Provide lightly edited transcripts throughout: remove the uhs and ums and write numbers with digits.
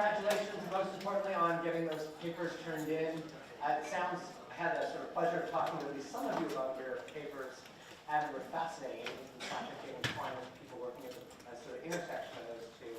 congratulations, most importantly, on getting those papers turned in. I had the sort of pleasure of talking to at least some of you about your papers, and they were fascinating, trafficking and crime, people working at the sort of intersection of those two.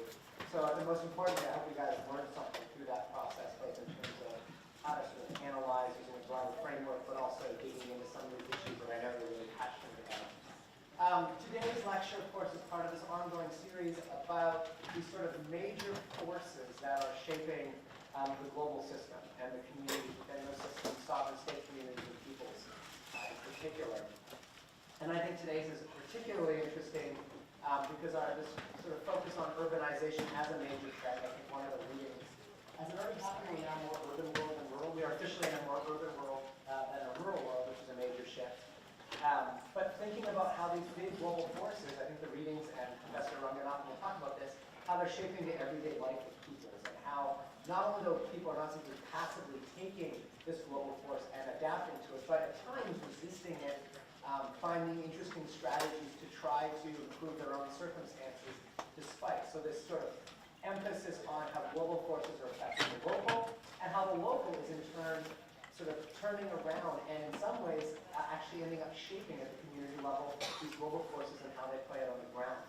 So the most importantly, I hope you guys learned something through that process, both in terms of how to sort of analyze using a broader framework, but also digging into some of these issues that I know you're really passionate about. Today's lecture, of course, is part of this ongoing series about these sort of major forces that are shaping the global system and the communities within those systems, sovereign state communities and peoples in particular. And I think today's is particularly interesting because this sort of focus on urbanization as a major trend, I think one of the readings, as it already happening in a more urban world than rural. We are officially in a more urban world than a rural world, which is a major shift. But thinking about how these big global forces, I think the readings, and Professor Ranganathan will talk about this, how they're shaping the everyday life of peoples, and how not only do people are not simply passively taking this global force and adapting to it, but at times resisting it, finding interesting strategies to try to improve their own circumstances despite. So this sort of emphasis on how global forces are affecting the local, and how the local is in turn sort of turning around and in some ways actually ending up shaping at the community level these global forces and how they play it on the ground.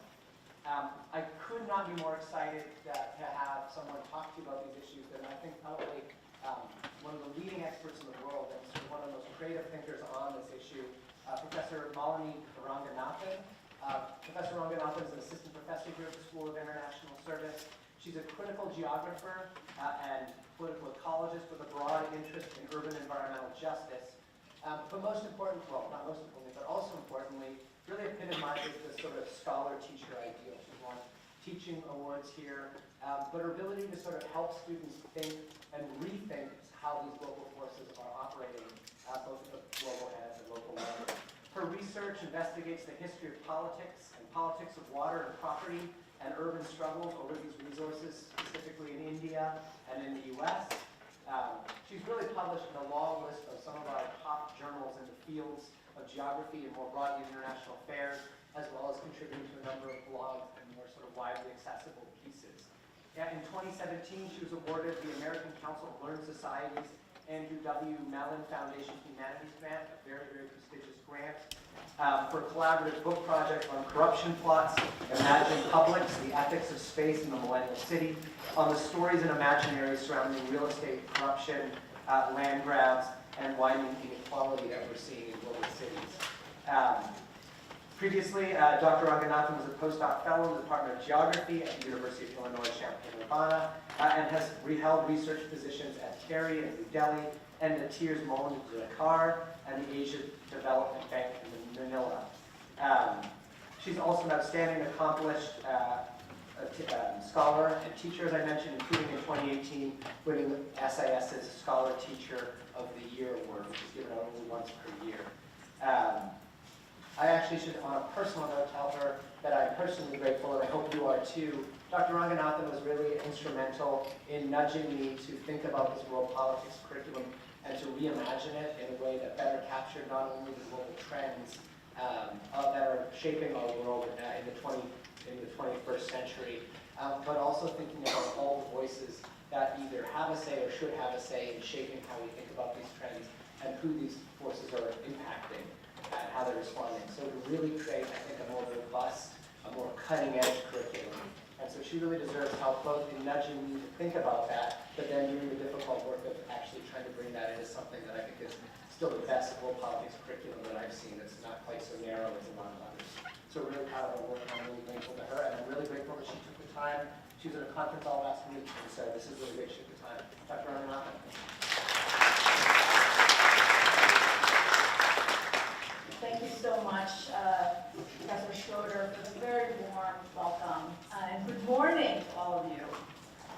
I could not be more excited to have someone talk to you about these issues than I think probably one of the leading experts in the world and sort of one of the most creative thinkers on this issue, Professor Ranganathan. Professor Ranganathan is an assistant professor here at the School of International Service. She's a critical geographer and political ecologist with a broad interest in urban environmental justice. But most important, well, not most importantly, but also importantly, really epitomizes this sort of scholar-teacher ideal. She's won teaching awards here, but her ability to sort of help students think and rethink how these global forces are operating, both at the global and at the local level. Her research investigates the history of politics and politics of water and property and urban struggles over these resources, specifically in India and in the US. She's really published in a long list of some of our top journals in the fields of geography and more broadly international affairs, as well as contributing to a number of blogs and more sort of widely accessible pieces. In 2017, she was awarded the American Council of Learned Societies Andrew W. Mellon Foundation Humanities Grant, a very, very prestigious grant, for a collaborative book project on corruption plots, Imagined Publics, the Ethics of Space in the Millennial City, on the stories and imaginaries surrounding real estate corruption, land grabs, and widening inequality that we're seeing in global cities. Previously, Dr. Ranganathan was a postdoc fellow in the Department of Geography at the University of Illinois Champaign-Urbana and has held research positions at TERI in New Delhi and the Tears Mullen in Dakar and the Asia Development Bank in Manila. She's also an outstanding, accomplished scholar and teacher, as I mentioned, including in 2018 winning the SIS's Scholar Teacher of the Year award, which is given out only once per year. I actually should, on a personal note, tell her that I'm personally grateful, and I hope you are too. Dr. Ranganathan was really instrumental in nudging me to think about this world politics curriculum and to reimagine it in a way that better captured not only the global trends that are shaping our world in the 21st century, but also thinking about all the voices that either have a say or should have a say in shaping how we think about these trends and who these forces are impacting and how they're responding. So to really create, I think, a more robust, a more cutting-edge curriculum. And so she really deserves help both in nudging me to think about that, but then doing the difficult work of actually trying to bring that into something that I think is still the best world politics curriculum that I've seen that's not quite so narrow as a lot of others. So we're really proud of her work, and I'm really grateful to her, and I'm really grateful that she took the time. She was at a conference all last week, and so this is really great she took the time. Dr. Ranganathan. Thank you so much, Professor Schroeder, for the very warm welcome. And good morning to all of you.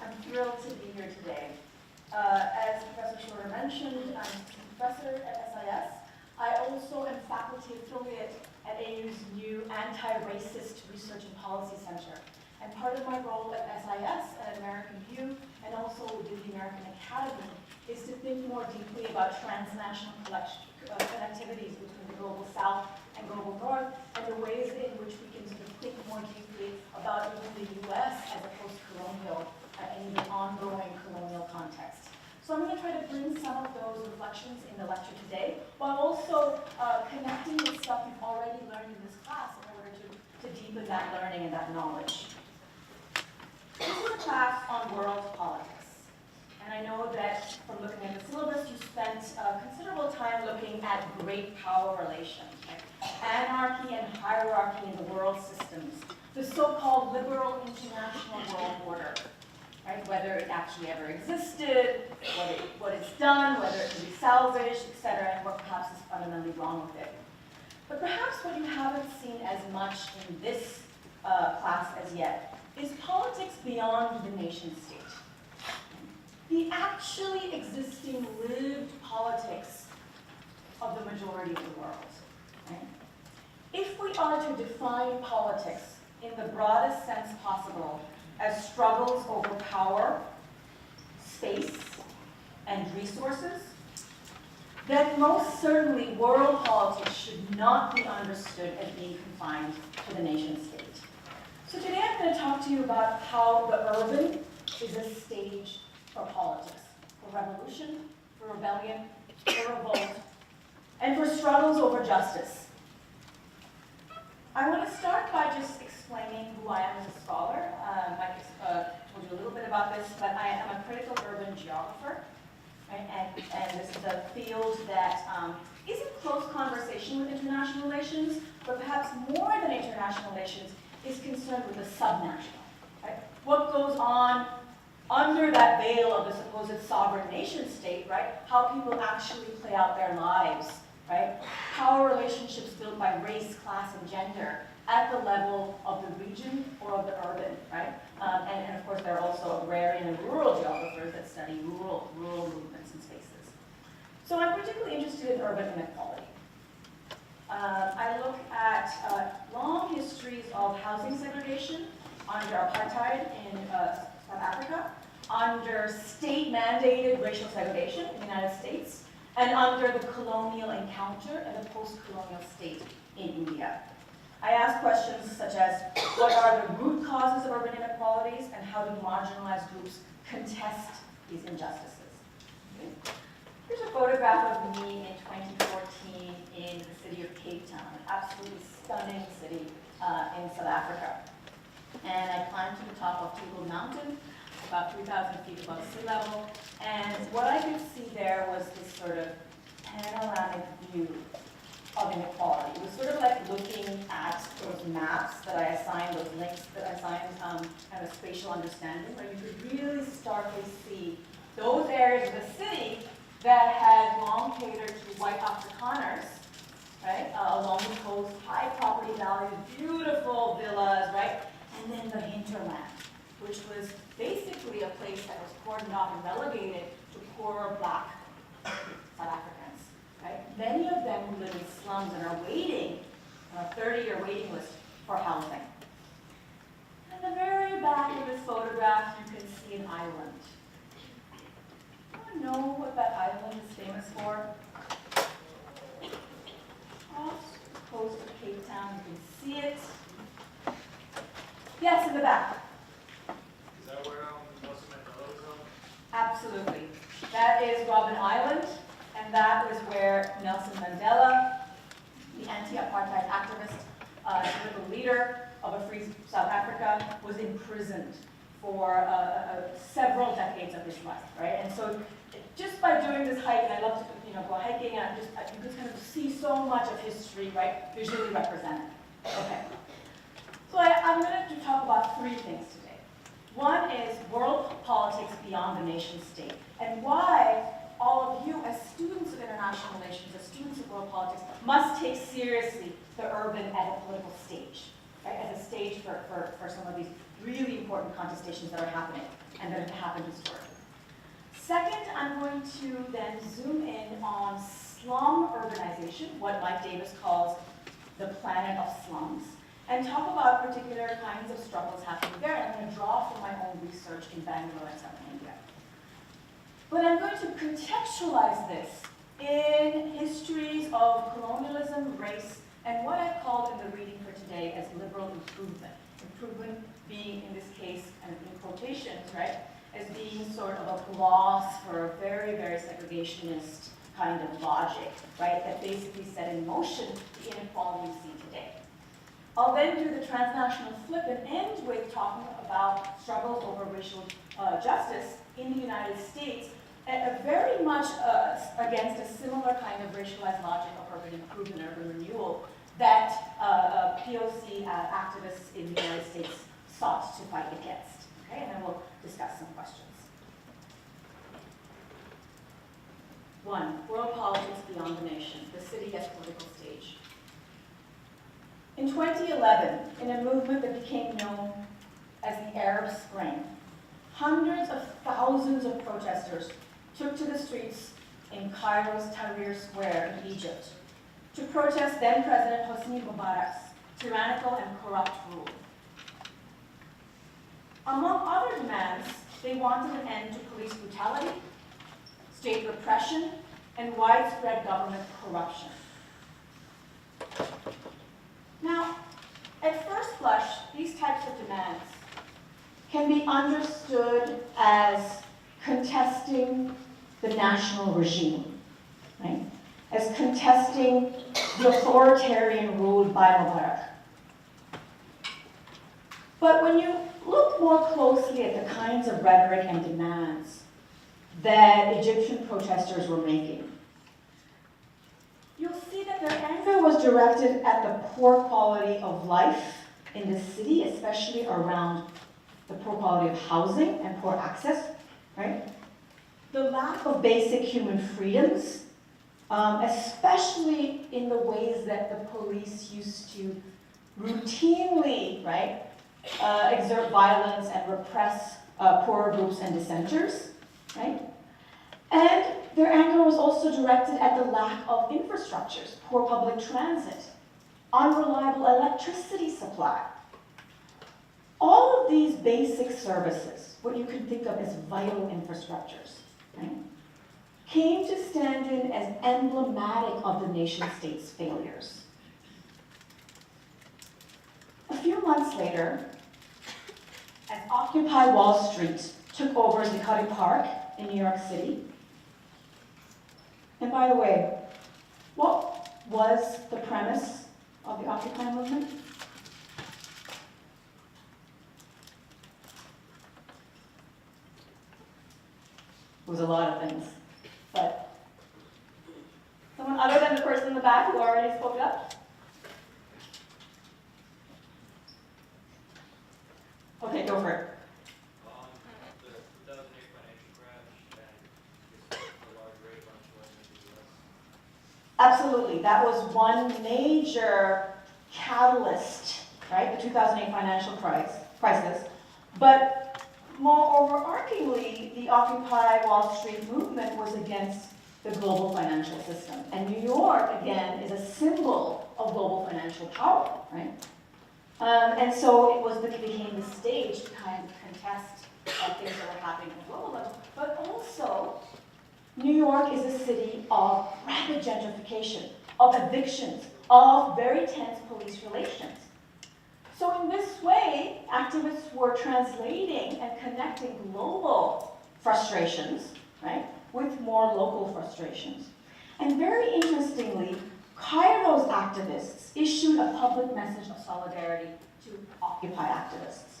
I'm thrilled to be here today. As Professor Schroeder mentioned, I'm a professor at SIS. I also am faculty affiliate at AU's new Anti-Racist Research and Policy Center. And part of my role at SIS, at American View, and also within the American Academy, is to think more deeply about transnational connectivities between the global South and global North, and the ways in which we can sort of think more deeply about even the U.S. as a post-colonial and even ongoing in the lecture today, while also connecting with stuff you've already learned in this class in order to deepen that learning and that knowledge. This is a class on world politics. And I know that from looking at the syllabus, you spent considerable time looking at great power relations, right? Anarchy and hierarchy in the world systems, the so-called liberal international world order, right? Whether it actually ever existed, what it's done, whether it can be salvaged, etc., and what perhaps is fundamentally wrong with it. But perhaps what you haven't seen as much in this class as yet is politics beyond the nation state. The actually existing lived politics of the majority of the world. Right? If we are to define politics in the broadest sense possible as struggles over power, space, and resources, then most certainly world politics should not be understood as being confined to the nation state. So today I'm going to talk to you about how the urban is a stage for politics, for revolution, for rebellion, for revolt, and for struggles over justice. I want to start by just explaining who I am as a scholar. Mike told you a little bit about this, but I am a critical urban geographer, right? And this is a field that is in close conversation with international relations, but perhaps more than international relations is concerned with the subnational. Right? What goes on under that veil of the supposed sovereign nation state, right? How people actually play out their lives, right? Power relationships built by race, class, and gender at the level of the region or of the urban, right? And of course, there are also agrarian and rural geographers that study rural movements and spaces. So I'm particularly interested in urban inequality. I look at long histories of housing segregation under apartheid in South Africa, under state-mandated racial segregation in the United States, and under the colonial encounter and the post-colonial state in India. I ask questions such as, what are the root causes of urban inequalities, and how do marginalized groups contest these injustices? Okay. Here's a photograph of me in 2014 in the city of Cape Town, an absolutely stunning city in South Africa. And I climbed to the top of Table Mountain, about 3,000 feet above sea level, and what I could see there was this sort of panoramic view of inequality. It was sort of like looking at those maps that I assigned, those links that I assigned, kind of spatial understanding, where you could really starkly see those areas of the city that had long catered to white Afrikaners, right, along the coast, high property values, beautiful villas, right, and then the hinterland, which was basically a place that was cordoned off and relegated to poorer black South Africans, right? Many of them who live in slums and are waiting on a 30-year waiting list for housing. In the very back of this photograph, you can see an island. Do you know what that island is famous for? Off the coast of Cape Town, you can see it. Yes, in the back. Is that where Nelson Mandela was on? Absolutely. That is Robben Island, and that was where Nelson Mandela, the anti-apartheid activist, political leader of a free South Africa, was imprisoned for several decades of his life, right? And so just by doing this hike, and I love to go hiking, and you can kind of see so much of history, right, visually represented. Okay. So I'm going to talk about three things today. One is world politics beyond the nation state, and why all of you as students of international relations, as students of world politics, must take seriously the urban as a political stage, right? As a stage for some of these really important contestations that are happening and that have happened historically. Second, I'm going to then zoom in on slum urbanization, what Mike Davis calls the planet of slums, and talk about particular kinds of struggles happening there. And I'm going to draw from my own research in Bangalore and Southern India. But I'm going to contextualize this in histories of colonialism, race, and what I've called in the reading for today as liberal improvement. Improvement being, in this case, and in quotations, right, as being sort of a gloss for a very, very segregationist kind of logic, right, that basically set in motion the inequality we see today. I'll then do the transnational flip and end with talking about struggles over racial justice in the United States, very much against a similar kind of racialized logic of urban improvement, urban renewal that POC activists in the United States sought to fight against. Okay, and then we'll discuss some questions. 1, world politics beyond the nation, the city as political stage. In 2011, in a movement that became known as the Arab Spring, hundreds of thousands of protesters took to the streets in Cairo's Tahrir Square in Egypt to protest then-President Hosni Mubarak's tyrannical and corrupt rule. Among other demands, they wanted an end to police brutality, state repression, and widespread government corruption. Now, at first blush, these types of demands can be understood as contesting the national regime, right? As contesting the authoritarian rule by Mubarak. But when you look more closely at the kinds of rhetoric and demands that Egyptian protesters were making, you'll see that their anger was directed at the poor quality of life in the city, especially around the poor quality of housing and poor access, right? The lack of basic human freedoms, especially in the ways that the police used to routinely, right, exert violence and repress poorer groups and dissenters, right? And their anger was also directed at the lack of infrastructures, poor public transit, unreliable electricity supply. All of these basic services, what you could think of as vital infrastructures, right, came to stand in as emblematic of the nation-state's failures. A few months later, as Occupy Wall Street took over Zuccotti Park in New York City, and by the way, what was the premise of the Occupy movement? It was a lot of things, but someone other than the person in the back who already spoke up? Okay, go for it. The 2008 financial crash and the large rate of unemployment in the U.S. Absolutely, that was one major catalyst, right? The 2008 financial crisis. But more overarchingly, the Occupy Wall Street movement was against the global financial system. And New York, again, is a symbol of global financial power, right? And so it became the stage to kind of contest things that were happening at the global level. But also, New York is a city of rapid gentrification, of evictions, of very tense police relations. So in this way, activists were translating and connecting global frustrations, right, with more local frustrations. And very interestingly, Cairo's activists issued a public message of solidarity to Occupy activists.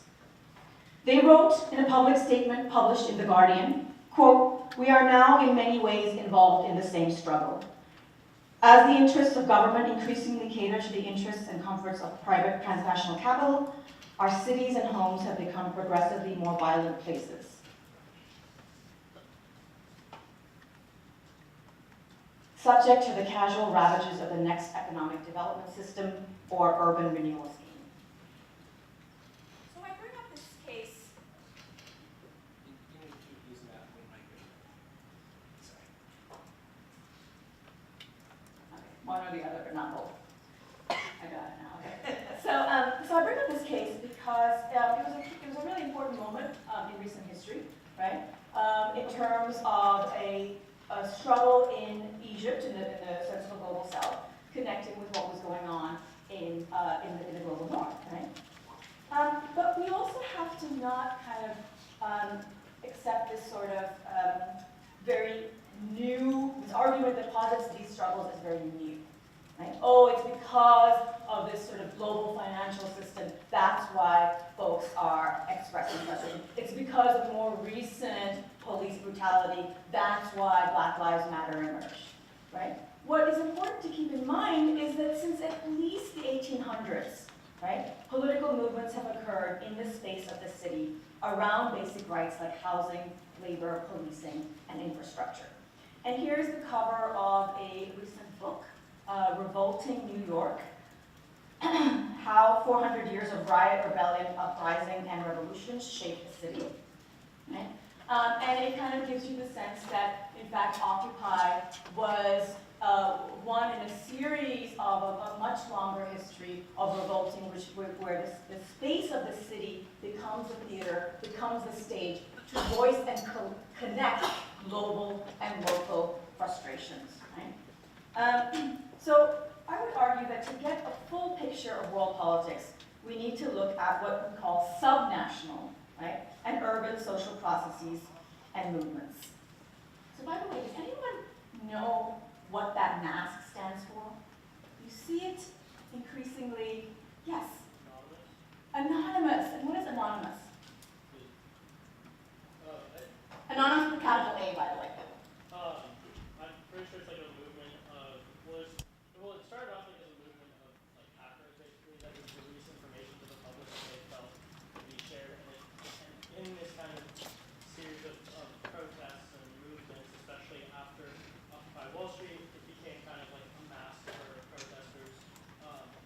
They wrote in a public statement published in The Guardian, quote, "We are now in many ways involved in the same struggle. As the interests of government increasingly cater to the interests and comforts of private transnational capital, our cities and homes have become progressively more violent places. Subject to the casual ravages of the next economic development system or urban renewal scheme." So I bring up this case. You need to keep using that when I go. Sorry. Okay, one or the other, but not both. I got it now. Okay. So I bring up this case because it was a really important moment in recent history, right? In terms of a struggle in Egypt, in the sense of the global south, connecting with what was going on in the global north, right? But we also have to not kind of accept this sort of very new, this argument that posits these struggles as very unique. Right? Oh, it's because of this sort of global financial system, that's why folks are expressing frustration. It's because of more recent police brutality, that's why Black Lives Matter emerged. Right? What is important to keep in mind is that since at least the 1800s, right, political movements have occurred in the space of the city around basic rights like housing, labor, policing, and infrastructure. And here's the cover of a recent book, Revolting New York, How 400 Years of Riot, Rebellion, Uprising, and Revolution Shaped the City. Right? And it kind of gives you the sense that, in fact, Occupy was one in a series of a much longer history of revolting, where the space of the city becomes a theater, becomes the stage to voice and connect global and local frustrations. Right? So I would argue that to get a full picture of world politics, we need to look at what we call subnational, right, and urban social processes and movements. So by the way, does anyone know what that mask stands for? You see it increasingly, yes. Anonymous. And what is anonymous? Anonymous with capital A, by the way. I'm pretty sure it's like a movement of, well, it started off like as a movement of like hackers basically that would release information to the public that they felt could be shared, and in this kind of series of protests and movements, especially after Occupy Wall Street, it became kind of like a mask for protesters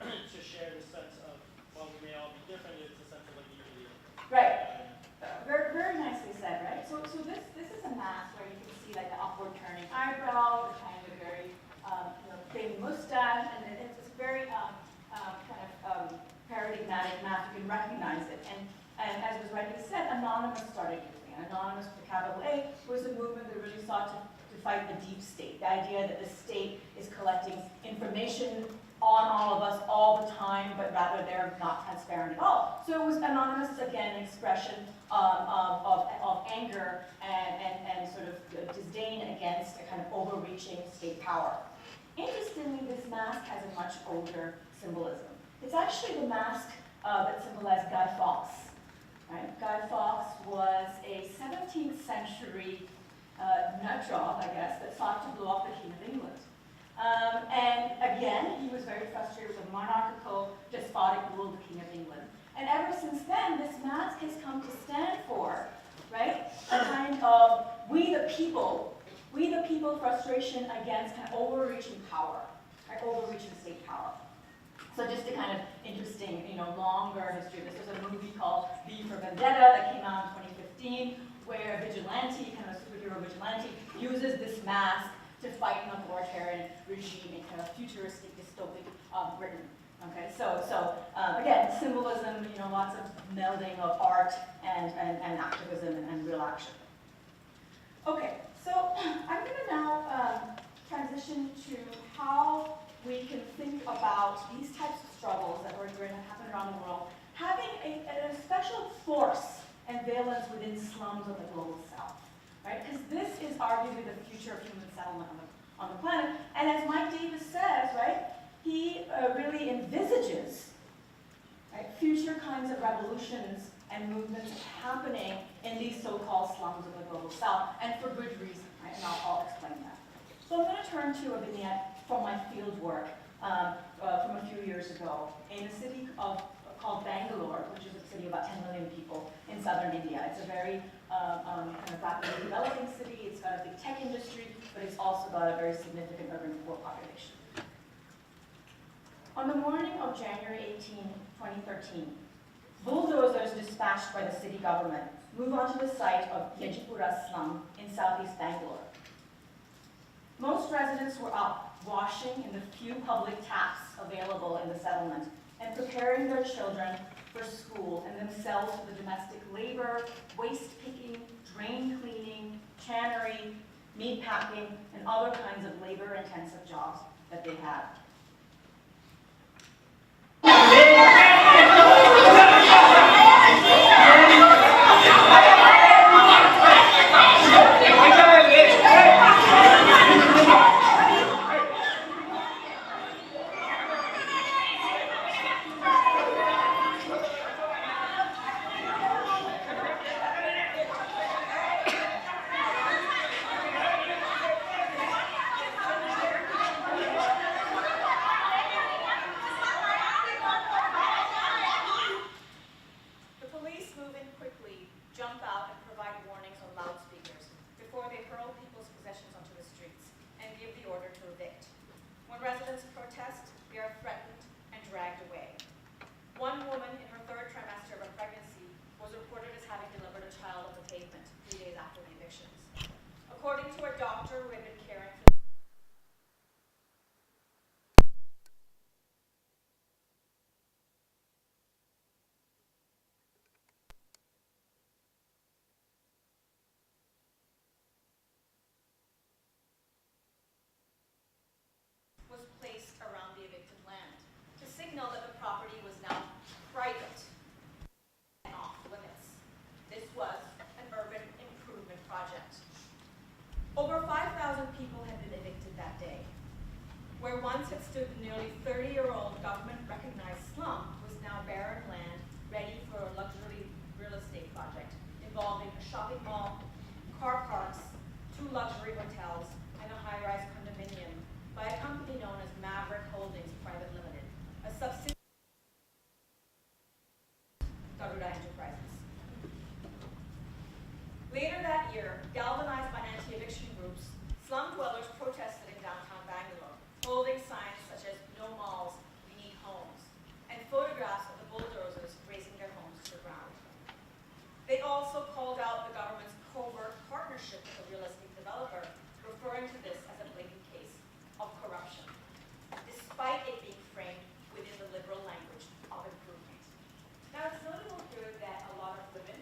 to share the sense of, while we may all be different, it's a sense of like unity. Right. Very, very nicely said, right? So this is a mask where you can see like the upward turning eyebrow, the kind of very thin mustache, and it's this very paradigmatic mask. You can recognize it. And as was rightly said, Anonymous started using it. Anonymous with a capital A was a movement that really sought to fight the deep state. The idea that the state is collecting information on all of us all the time, but rather they're not transparent at all. So it was Anonymous, again, an expression of anger and sort of disdain against a kind of overreaching state power. Interestingly, this mask has a much older symbolism. It's actually the mask that symbolized Guy Fawkes. Right? Guy Fawkes was a 17th century nut job, I guess, that sought to blow up the King of England. And again, he was very frustrated with the monarchical, despotic rule of the King of England. And ever since then, this mask has come to stand for, right, a kind of we the people frustration against kind of overreaching power, right, overreaching state power. So just a kind of interesting, longer history. This was a movie called V for Vendetta that came out in 2015, where vigilante, kind of a superhero vigilante, uses this mask to fight an authoritarian regime in kind of futuristic, dystopic Britain. Okay, so again, symbolism, lots of melding of art and activism and real action. Okay, so I'm going to now transition to how we can think about these types of struggles that are going to happen around the world, having a special force and valence within slums of the global south. Right? Because this is arguably the future of human settlement on the planet. And as Mike Davis says, right, he really envisages, right, future kinds of revolutions and movements happening in these so-called slums of the global south, and for good reason, right? And I'll explain that. So I'm going to turn to a vignette from my field work from a few years ago in a city called Bangalore, which is a city of about 10 million people in southern India. It's a very kind of rapidly developing city. It's got a big tech industry, but it's also got a very significant urban poor population. On the morning of January 18, 2013, bulldozers dispatched by the city government move onto the site of Yajipura slum in southeast Bangalore. Most residents were up, washing in the few public taps available in the settlement, and preparing their children for school and themselves for the domestic labor, waste picking, drain cleaning, cannery, meat packing, and other kinds of labor-intensive jobs that they had. according to a doctor who had been caring for was placed around the evicted land to signal that the property was now private and off limits. This was an urban improvement project. Over 5,000 people had been evicted that day. Where once had stood the nearly 30-year-old government-recognized slum was now barren land ready for a luxury real estate project involving a shopping mall, car parks, 2 luxury hotels, and a high-rise condominium by a company known as Maverick Holdings Private Limited, a subsidiary of Garuda Enterprises. Later that year, galvanized by anti-eviction groups, slum dwellers protested in downtown Bangalore, holding signs such as "No malls, we need homes," and photographs of the bulldozers razing their homes to the ground. They also called out the government's covert partnership with a real estate developer, referring to this as a blatant case of corruption, despite it being framed within the liberal language of improvement. Now, it's notable here that a lot of women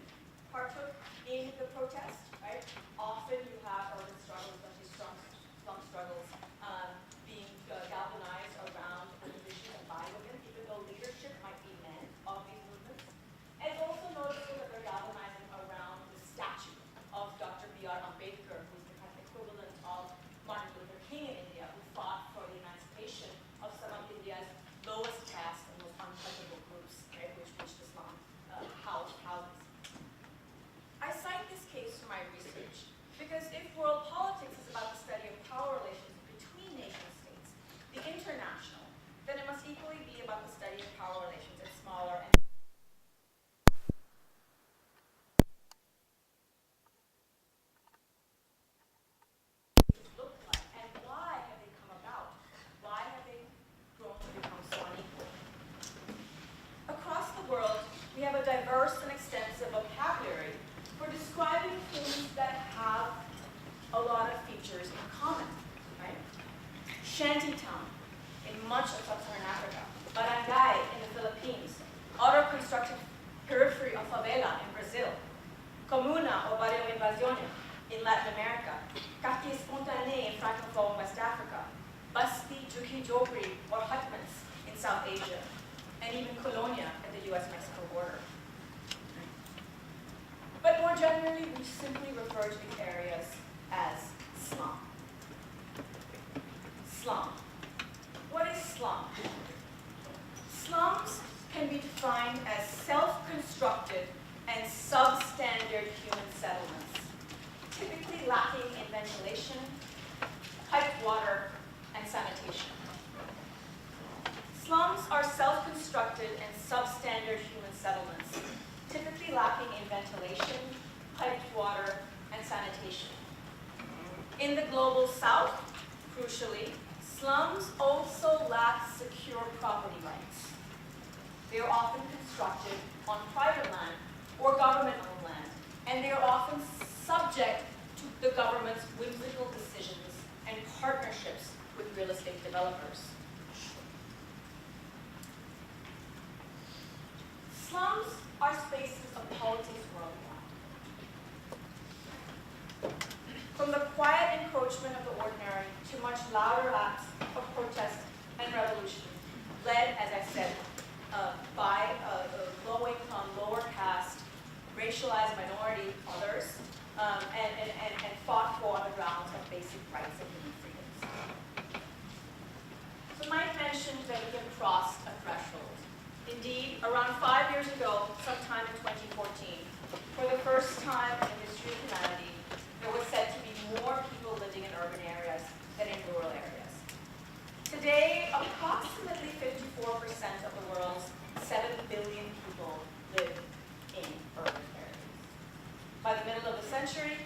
partook in the protest, right? Often you have urban struggles, especially slum struggles, being galvanized around the position of by women, even though leadership might be men of these movements. And it's also notable that they're galvanizing around the statue of Dr. B.R. Ambedkar, who's the kind of equivalent of Martin Luther King in India, who fought for the emancipation of some of India's lowest caste and most untouchable groups, right, which the slum houses. I cite this case for my research because if world politics is about the study of power relations between nation states, the international, then it must equally be about the study of power relations in smaller and look like, and why have they come about? Why have they grown to become so unequal? Across the world, we have a diverse and extensive vocabulary for describing things that have a lot of features in common, right? Shantytown in much of sub-Saharan Africa, barangay in the Philippines, auto-constructed periphery of favela in Brazil, comuna or barrio invasione in Latin America, quartier spontané in Francophone West Africa, basti, jukki-jogri, or hutments in South Asia, and even colonia at the US-Mexico border. But more generally, we simply refer to these areas as slum. Slum. What is slum? Slums can be defined as self-constructed and substandard human settlements, typically lacking in ventilation, piped water, and sanitation. Slums are self-constructed and substandard human settlements, typically lacking in ventilation, piped water, and sanitation. In the global south, crucially, slums also lack secure property rights. They are often constructed on private land or government-owned land, and they are often subject to the government's whimsical decisions and partnerships with real estate developers. Slums are spaces of politics worldwide. From the quiet encroachment of the ordinary to much louder acts of protest and revolution, led, as I said, by low-income, lower caste, racialized minority others, and fought for on the grounds of basic rights and human freedoms. So Mike mentioned that we have crossed a threshold. Indeed, around 5 years ago, sometime in 2014, for the first time in the history of humanity, there was said to be more people living in urban areas than in rural areas. Today, approximately 54% of the world's 7 billion people live in urban areas. By the middle of the century,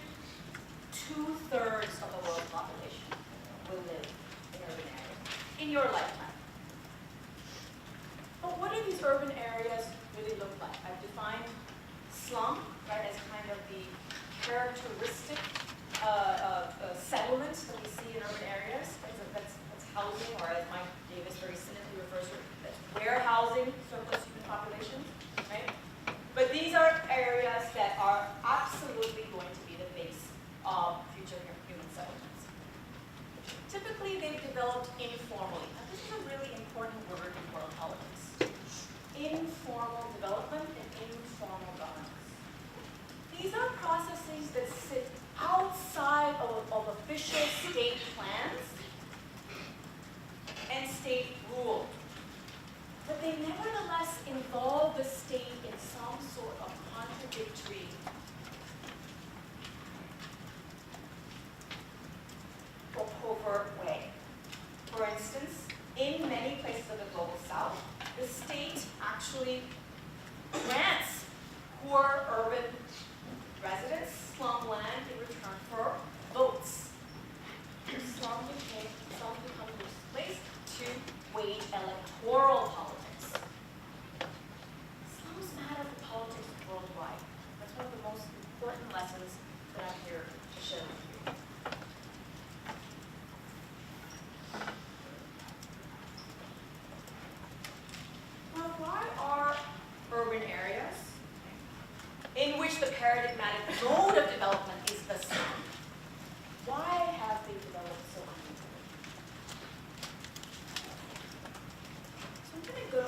2/3 of the world's population will live in urban areas in your lifetime. But what do these urban areas really look like? I've defined slum, right, as kind of the characteristic urban areas, that's housing, or as Mike Davis very cynically refers to it, that's warehousing surplus human populations, right? But these are areas that are absolutely going to be the base of future human settlements. Typically, they've developed informally. Now, this is a really important word in world politics. Informal development and informal governance. These are processes that sit outside of official state plans and state rule. But they nevertheless involve the state in some sort of contradictory or covert way. For instance, in many places of the global south, the state actually grants poor urban residents slum land in return for votes. Slums become this place to wage electoral politics. Slums matter for politics worldwide. That's one of the most important lessons that I'm here to share with you. Now, why are urban areas in which the paradigmatic mode of development is the slum, why have they developed so unequally? So I'm going to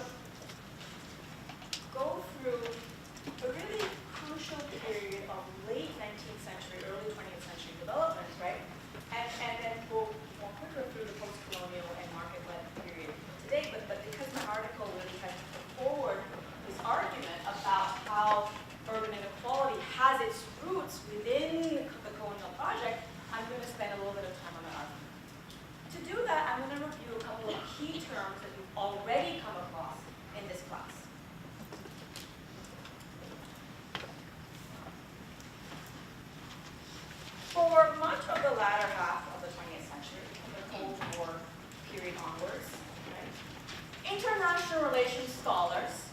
go through a really crucial period of late 19th century, early 20th century development, right? And then we'll more quicker through the post-colonial and market-led period today, but because my article really has put forward this argument about how urban inequality has its roots within the colonial project, I'm going to spend a little bit of time on that argument. To do that, I'm going to review a couple of key terms that you've already come across in this class. For much of the latter half of the 20th century, from the Cold War period onwards, right, international relations scholars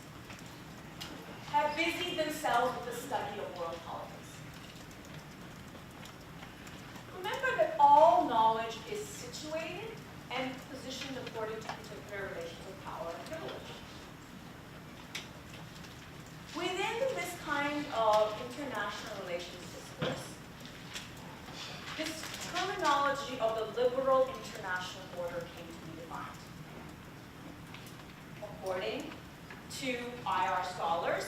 have busied themselves with the study of world politics. Remember that all knowledge is situated and positioned according to particular relations of power and privilege. Within this kind of international relations discourse, this terminology of the liberal international order came to be defined. According to IR scholars,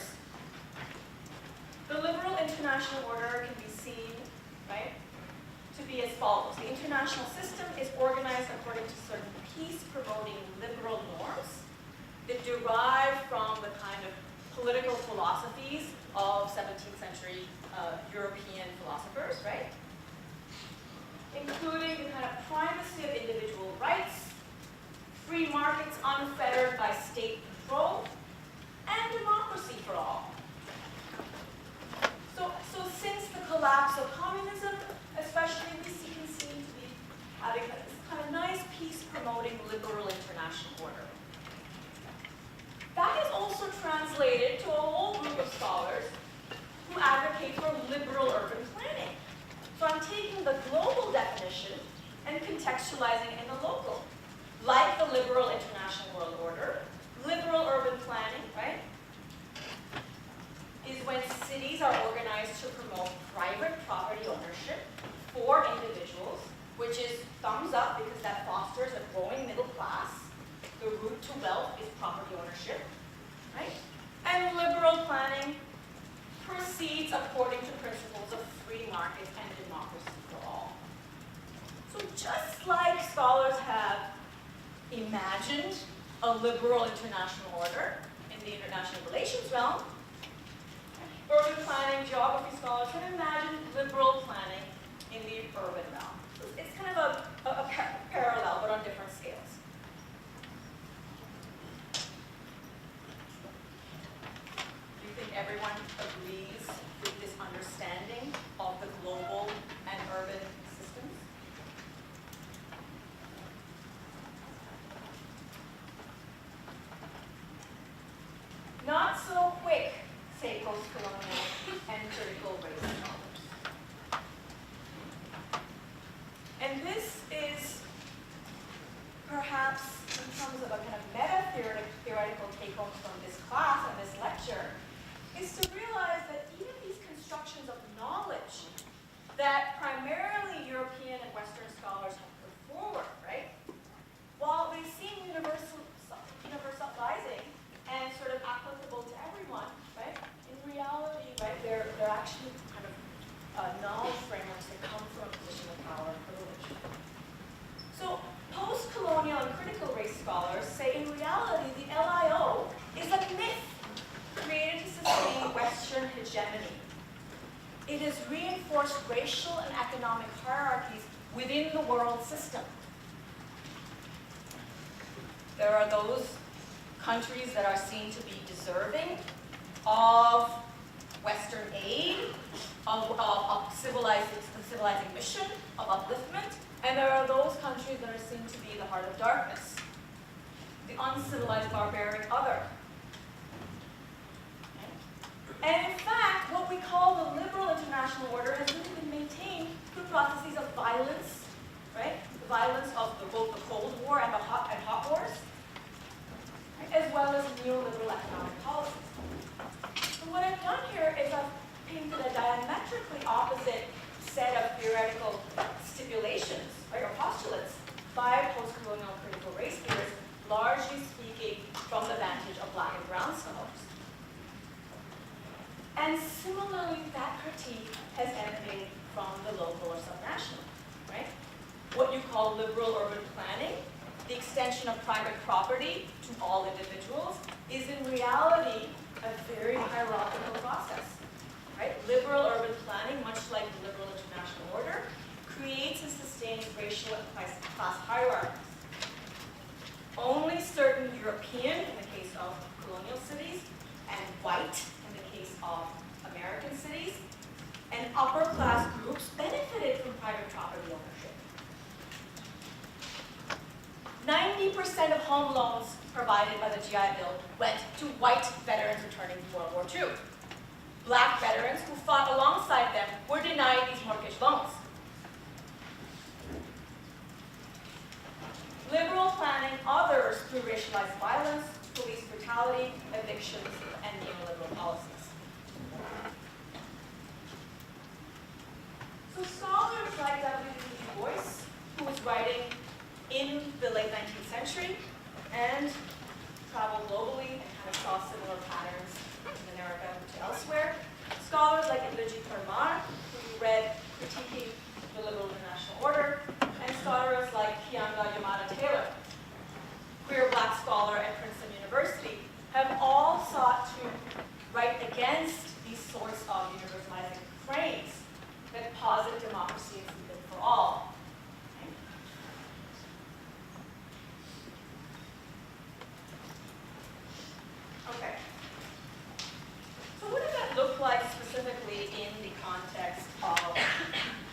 the liberal international order can be seen, right, to be as follows. The international system is organized according to certain peace-promoting liberal norms that derive from the kind of political philosophies of 17th century European philosophers, right? Including the kind of primacy of individual rights, free markets unfettered by state control, and democracy for all. So since the collapse of communism, especially, we can seem to be having this kind of nice peace-promoting liberal international order. That is also translated to a whole group of scholars who advocate for liberal urban planning. So I'm taking the global definition and contextualizing it in the local. Like the liberal international world order, liberal urban planning, right, is when cities are organized to promote private property ownership for individuals, which is thumbs up because that fosters a growing middle class. The route to wealth is property ownership, right? And liberal planning proceeds according to principles of free markets and democracy for all. So just like scholars have imagined a liberal international order in the international relations realm, urban planning, geography scholars have imagined liberal planning in the urban realm. So it's kind of a parallel, but on different scales. Do you think everyone agrees with this understanding of the global and urban systems? Not so quick, say post-colonial and critical race scholars. primarily European and Western scholars have put forward, right? While they seem universalizing and sort of applicable to everyone, right? In reality, right, they're actually kind of knowledge frameworks that come from a position of power and privilege. So post-colonial and critical race scholars say in reality the LIO is a myth created to sustain Western hegemony. It has reinforced racial and economic hierarchies within the world system. There are those countries that are seen to be deserving of Western aid, of civilizing mission, of upliftment, and there are those countries that are seen to be the heart of darkness, the uncivilized barbaric other. And in fact, what we call the liberal international order has really been maintained through processes of violence, right? The violence of both the Cold War and the hot wars, right? As well as neoliberal economic policies. So what I've done here is I've painted a diametrically opposite set of theoretical stipulations, right, or postulates by post-colonial critical race theorists, largely speaking from the vantage of Black and brown scholars. And similarly, that critique has emanated from the local or subnational, right? What you call liberal urban planning, the extension of private property to all individuals, is in reality a very hierarchical process, right? Liberal urban planning, much like the liberal international order, creates and sustains racial and class hierarchies. Only certain European, in the case of colonial cities, and white, in the case of American cities, and upper class groups benefited from private property ownership. 90% of home loans provided by the GI Bill went to white veterans returning from World War II. Black veterans who fought alongside them were denied these mortgage loans. Liberal planning others through racialized violence, police brutality, evictions, and neoliberal policies. So scholars like W. Du Bois, who was writing in the late 19th century and traveled globally and kind of saw similar patterns in America to elsewhere. Scholars like Iliji Permar, who read critiquing the liberal international order, and scholars like Kianga Yamada Taylor, queer Black scholar at Princeton University, have all sought to write against these sorts of universalizing frames that posit democracy is good for all. Okay. So what does that look like specifically in the context of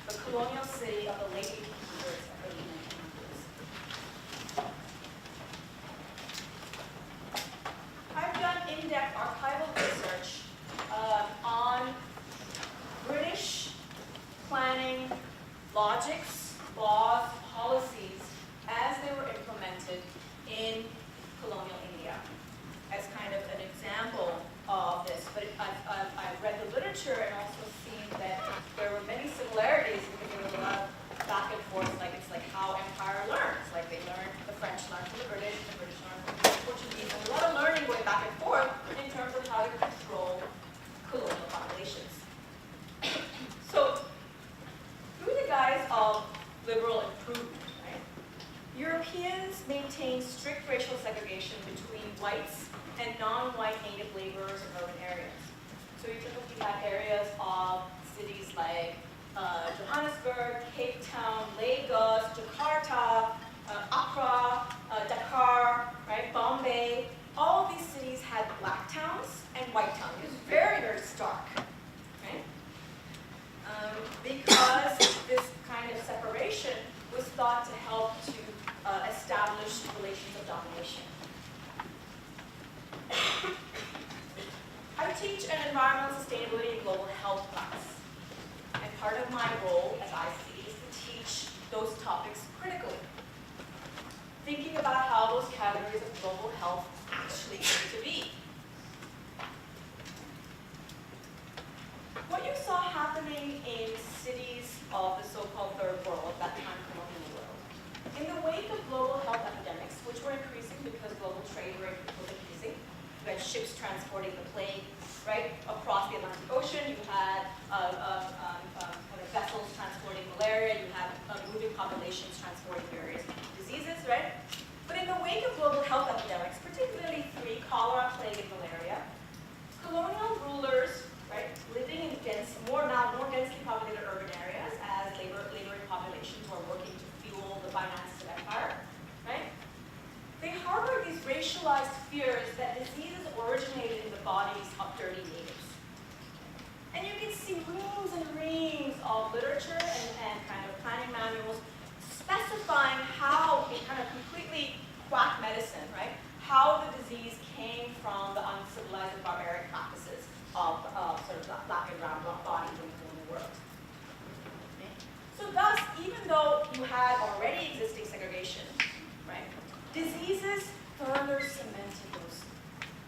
the colonial city of the late 1800s and early 1900s? I've done in-depth archival research on British planning logics, laws, policies as they were implemented in colonial India as kind of an example of this. But I've read the literature and also seen that there were many similarities because there was a lot of back and forth, like it's like how empire learns. Like the French learned from the British learned from the Portuguese. And a lot of learning going back and forth in terms of how to control colonial populations. So, through the guise of liberal improvement, right, Europeans maintained strict racial segregation between whites and non-white native laborers in urban areas. So you typically had areas of cities like Johannesburg, Cape Town, Lagos, Jakarta, Accra, Dakar, right, Bombay. All of these cities had black towns and white towns. It was very, very stark, right? Because this kind of separation was thought to help to establish relations of domination. I teach an environmental sustainability and global health class. And part of my role, as I see, is to teach those topics critically. Thinking about how those categories of global health actually came to be. What you saw happening in cities of the ships transporting the plague, right, across the Atlantic Ocean. You had kind of vessels transporting malaria. You had moving populations transporting various diseases, right? But in the wake of global health epidemics, particularly three, cholera, plague, and malaria, colonial rulers, right, living in more densely populated urban areas as laboring populations who are working to fuel the finances of empire, right? They harbored these racialized fears that diseases originated in the bodies of dirty natives. And you can see reams and reams of literature and kind of planning manuals specifying how, in kind of completely quack medicine, right, how the disease came from the uncivilized and barbaric practices of sort of black and brown bodies in the colonial world. Okay? So thus, even though you had already existing segregation, right, diseases further cemented those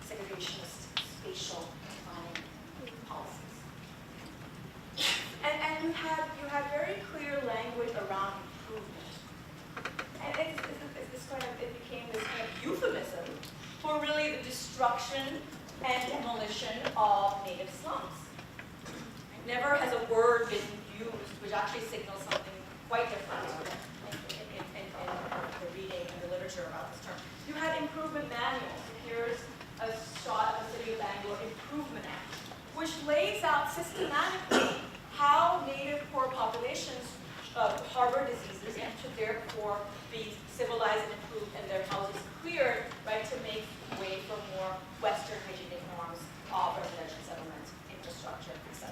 segregationist spatial planning policies. And you had very clear language around improvement. And it became this kind of euphemism for really the destruction and demolition of native slums. Never has a word been used which actually signals something quite different in the reading and the literature about this term. You had improvement manuals. Here's a shot of the City of Bangalore Improvement Act, which lays out systematically how native poor populations harbor diseases and should therefore be civilized and improved and their houses cleared, right, to make way for more Western hygienic norms of residential settlement, infrastructure, etc.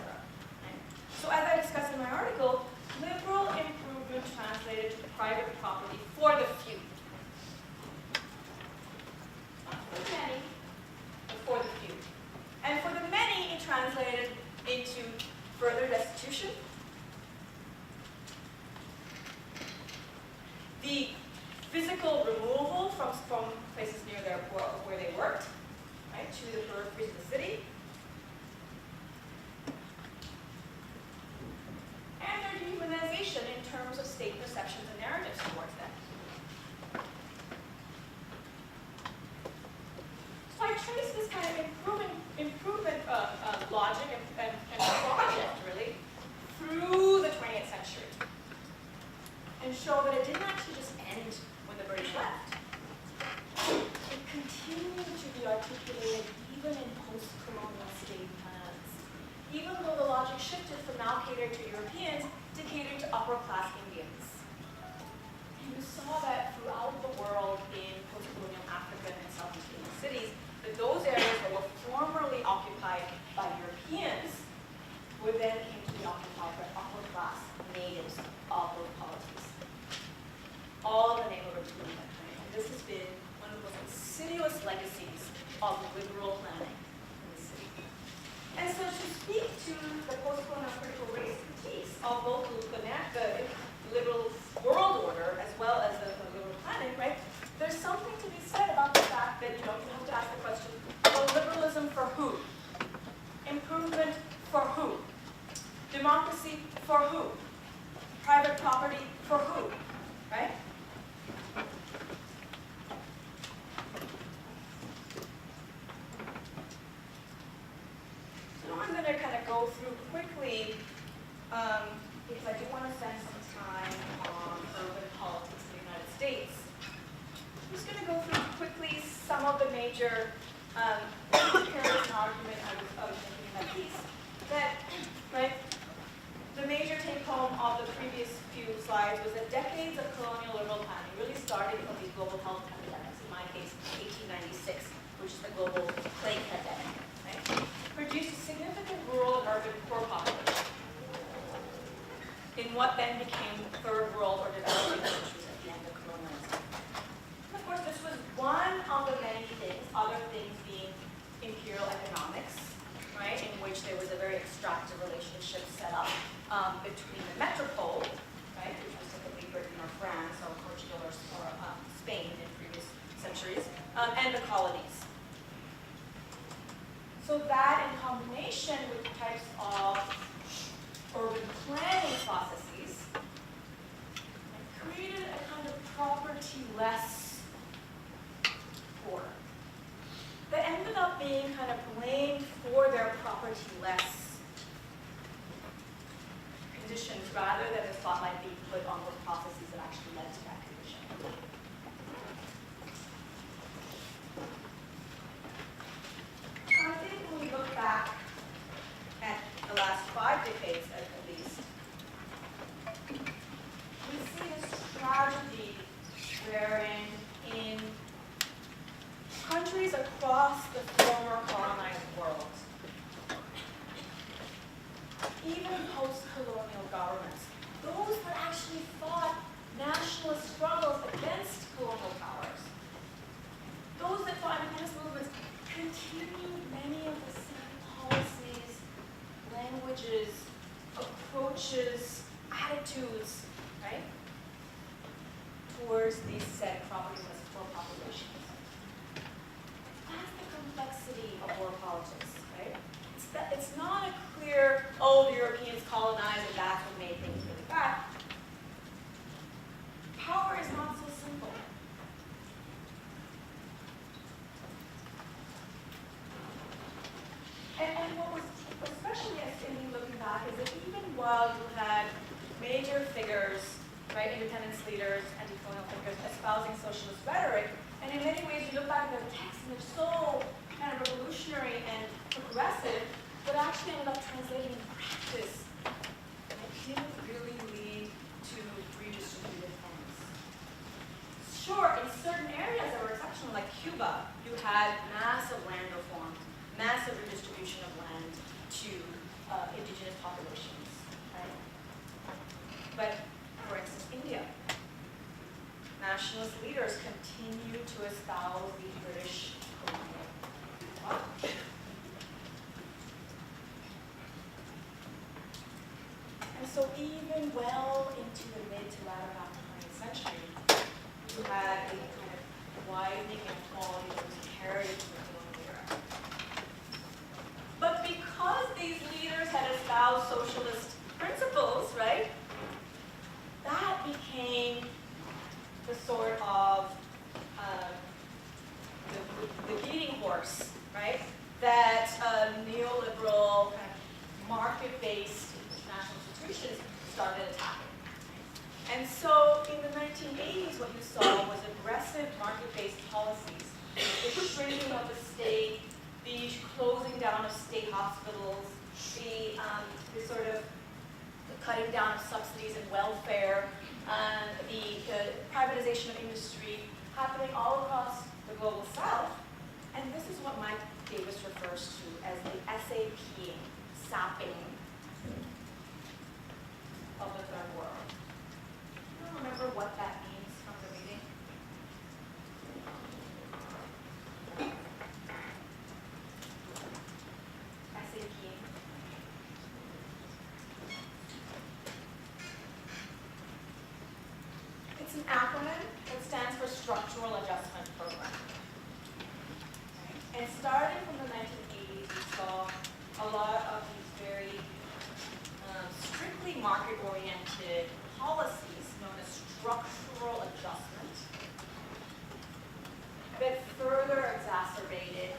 Right? So as I discussed in my article, liberal improvement translated to private property for the few. Not for the many, but for the few. And for the many, it translated into further destitution, the physical removal from places near where they worked, right, to the peripheries of the city, and their dehumanization in terms of state perceptions and narratives towards them. So I trace this kind of improvement logic and project, really, through the 20th century, and show that it didn't actually just end when the British left. It continued to be articulated even in post-colonial state plans, even though the logic shifted from now catered to Europeans to cater to upper-class Indians. And you saw that throughout the world in post-colonial African and Southeast Asian cities, that those areas that were formerly occupied by Europeans were then came to be occupied by upper-class natives of those polities. All in the name of improvement. And this has been one of the most insidious legacies of liberal planning in the city. And so to speak to the post-colonial critical race critiques of both the liberal world order as well as the liberal planning, right, there's something to be said about the fact that, you have to ask the question, well, liberalism for who? Improvement for who? Democracy for who? Private property for who? Right? So I'm going to kind of go through quickly, because I do want to spend some time on urban politics in the United States. I'm just going to go through quickly some of the major comparison argument I was making in that piece. That, right, the major take-home of the previous few slides was that decades of colonial liberal planning really started from these global health epidemics, in my case, 1896, which is the global plague pandemic, right? Produced a significant rural and urban poor population in what then became third world or developing countries at the end of colonialism. And of course, this was one of the many things, other things being imperial economics, right, in which there was a very extractive relationship set up between the metropole, right, which was typically Britain or France or Portugal or Spain in previous centuries, and the colonies. So that in combination with types of urban planning processes created a kind of property-less order that ended up being kind of blamed for their property-less conditions rather than the spotlight being put on the processes that actually led to that condition. I think when we look back at the last 5 decades at least, we see this tragedy wherein in countries across the former colonized world, even post-colonial governments, those that actually fought nationalist struggles against colonial powers, those that fought independence movements continued many of the same policies, languages, approaches, attitudes, right, towards these said propertyless poor populations. That's the complexity of war politics, right? It's not a clear, oh, the Europeans colonized and that's what made things really bad. Power is not so simple. And what was especially interesting looking back is that even while you had major figures, right, independence leaders, anti-colonial figures espousing socialist rhetoric, and in many ways you look back at their texts and they're so kind of revolutionary and progressive, but actually ended up translating in practice and it didn't really lead to redistributed homes. Sure, in certain areas that were exceptional, like Cuba, you had massive land reform, massive redistribution of land to indigenous populations, right? But for instance, India, nationalist leaders continue to espouse the British colonial model. And so even well into the mid to latter half of the 20th century, you had a kind of widening inequality that was carried to the colonial era. But because these leaders had espoused socialist principles, right, that became the sort of the beating horse, right, that neoliberal kind of market-based national institutions started attacking. And so in the 1980s, what you saw was aggressive market-based policies, the shrinking of the state, the closing down of state hospitals, the sort of cutting down of subsidies and welfare, the privatization of industry happening all across the global south. And this is what Mike Davis refers to as the SAPing, sapping of the third world. Do you remember what that means from the reading? SAPing. It's an acronym that stands for Structural Adjustment Program. Okay. And starting from the 1980s, we saw a lot of these very strictly market-oriented policies known as structural adjustment that further exacerbated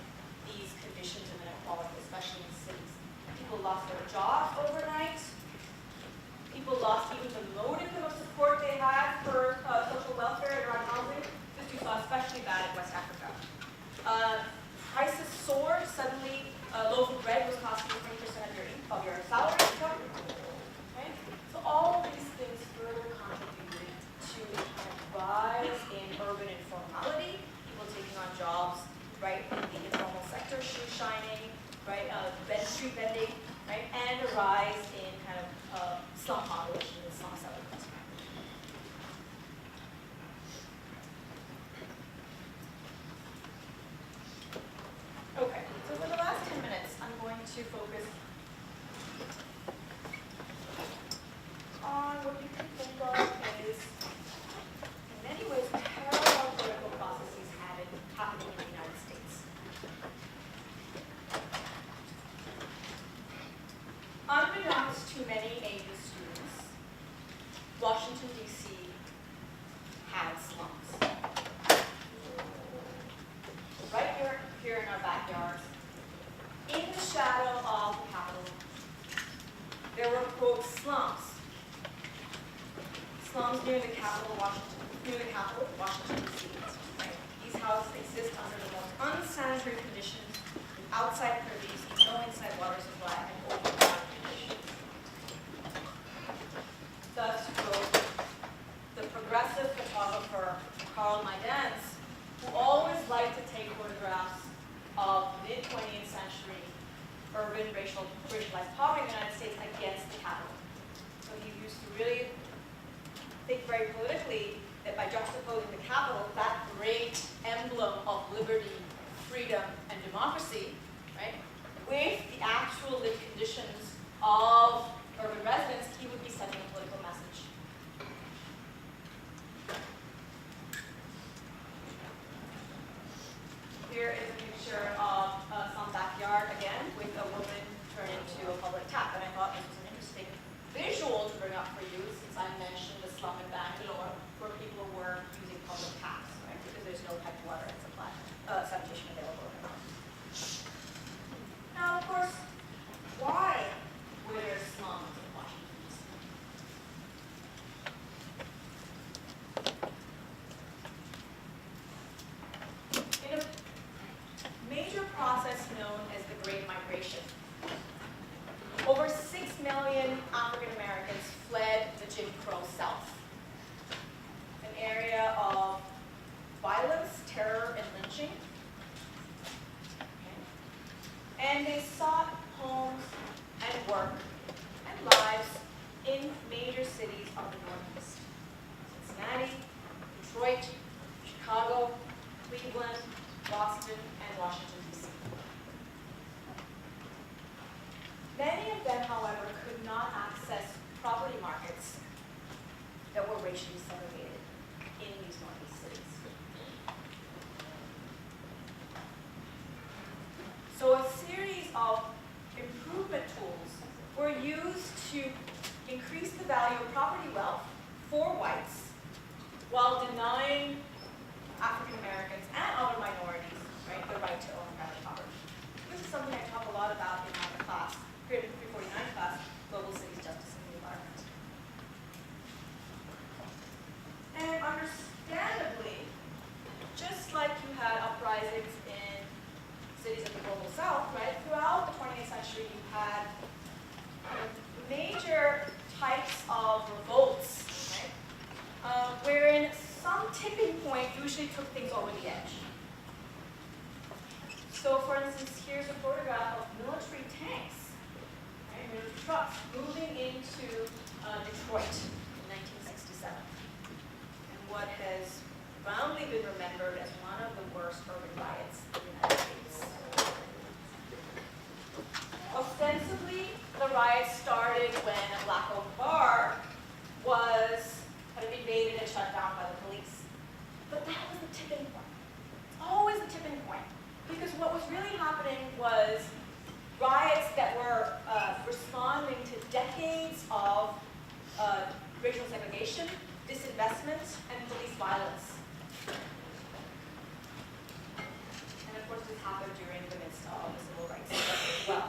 these conditions of inequality, especially in cities. People lost their jobs overnight. People lost even the modicum of support they had for social welfare and around housing. This you saw especially bad in West Africa. Prices soared. Suddenly, a loaf of bread was costing you 20% of your salary income. Okay? So all of these things further contributed to a kind of rise in urban informality, people taking on jobs, right, in the informal sector, shoe shining, right, street vending, right, and a rise in kind of slum population in slum settlements. Okay, so for the last 10 minutes, I'm going to focus on what you can think of as, in many ways, parallel political processes happening in the United States. Unbeknownst to many AU students, Washington, D.C. had slums. Right here in our backyards, shadow of the Capitol, there were, quote, slums. Slums near the capital, Washington, D.C. Right? These houses exist under the most unsanitary conditions, with outside privies, no inside water supply, and open water conditions. Thus wrote the progressive photographer Karl Maidens, who always liked to take photographs of mid-20th century urban racialized poverty in the United States against the capital. So he used to really think very politically that by juxtaposing the capital, that great emblem of liberty, freedom, and democracy, right, with the actual lived conditions of urban residents, he would be sending a political message. Here is a picture of some backyard again with a woman turned into a public tap, and I thought this was an interesting visual to bring up for you, since I mentioned the slum in Bangalore where people were using public taps, right? Because there's no piped water and supply, sanitation available anymore. Now, of course, why were there slums in Washington, D.C.? In a major process known as the Great Migration, over 6 million African Americans fled the Jim Crow South, an area of violence, terror, and lynching. And they sought homes and work and lives in major cities of the Northeast: Cincinnati, Detroit, Chicago, Cleveland, Boston, and Washington, D.C. Many of them, however, could not access property markets that were racially segregated in these Northeast cities. So a series of improvement tools were used to increase the value of property wealth for whites while denying African Americans and other minorities, right, the right to own private property. This is something I talk a lot about in my class, here in the 349 class, Global Cities, Justice, and the Environment. And understandably, just like you had uprisings in cities of the Global South, right, throughout the 20th century you had major types of revolts, right, wherein some tipping point usually took things over the edge. So for instance, here's a photograph of military tanks, right, military trucks moving into Detroit in 1967. And what has roundly been remembered as one of the worst urban riots in the United States. Ostensibly, the riots started when a black-owned bar was kind of invaded and shut down by the police. But that was the tipping point. It's always the tipping point. Because what was really happening was riots that were responding to decades of racial segregation, disinvestment, and police violence. And of course, this happened during the midst of the civil rights struggle as well.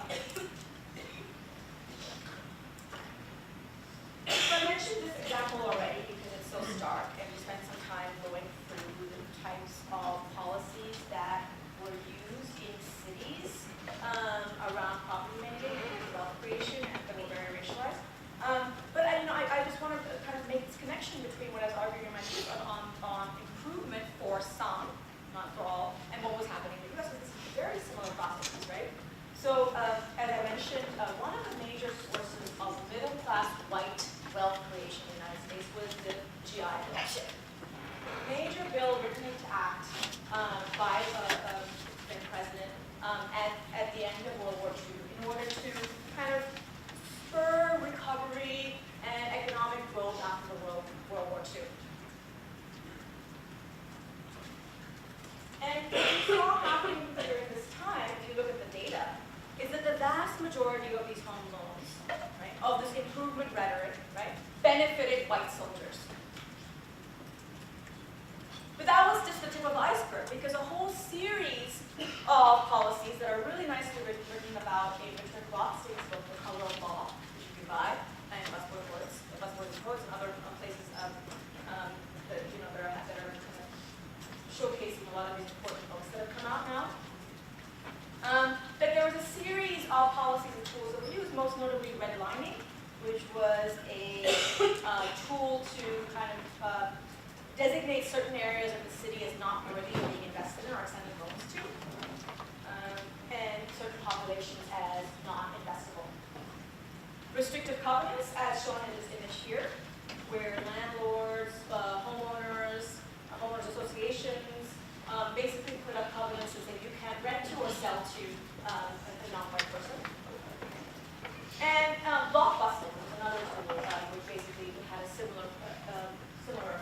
So I mentioned this example already because it's so stark, and we spent some time going through the types of policies that were used in cities around property management, wealth creation, and that were very racialized. But I just want to kind of make this connection between what I was arguing in my piece on improvement for some, not for all, and what was happening in the U.S. This is very similar processes, right? So as I mentioned, one of the major sources of middle-class white wealth creation in the United States was the GI Bill. Major bill written into act by the president at the end of World War II in order to kind of spur recovery and economic growth after the World War II. And what we saw happening during this time, if you look at the data, is that the vast majority of these home loans, right, of this improvement rhetoric, right, benefited white soldiers. But that was just the tip of the iceberg, because a whole series of policies that are really nicely written about about a Richard Rothstein's book, The Color of Law, which you can buy, and Busboard Woods and other places that are kind of showcasing a lot of these important books that have come out now. But there was a series of policies and tools that were used, most notably redlining, which was a tool to kind of designate certain areas of the city as not worthy of being invested in or extending loans to, and certain populations as not investable. Restrictive covenants, as shown in this image here, where landlords, homeowners associations, basically put up covenants that say you can't rent to or sell to a non-white person. And block busting was another tool, which basically had a similar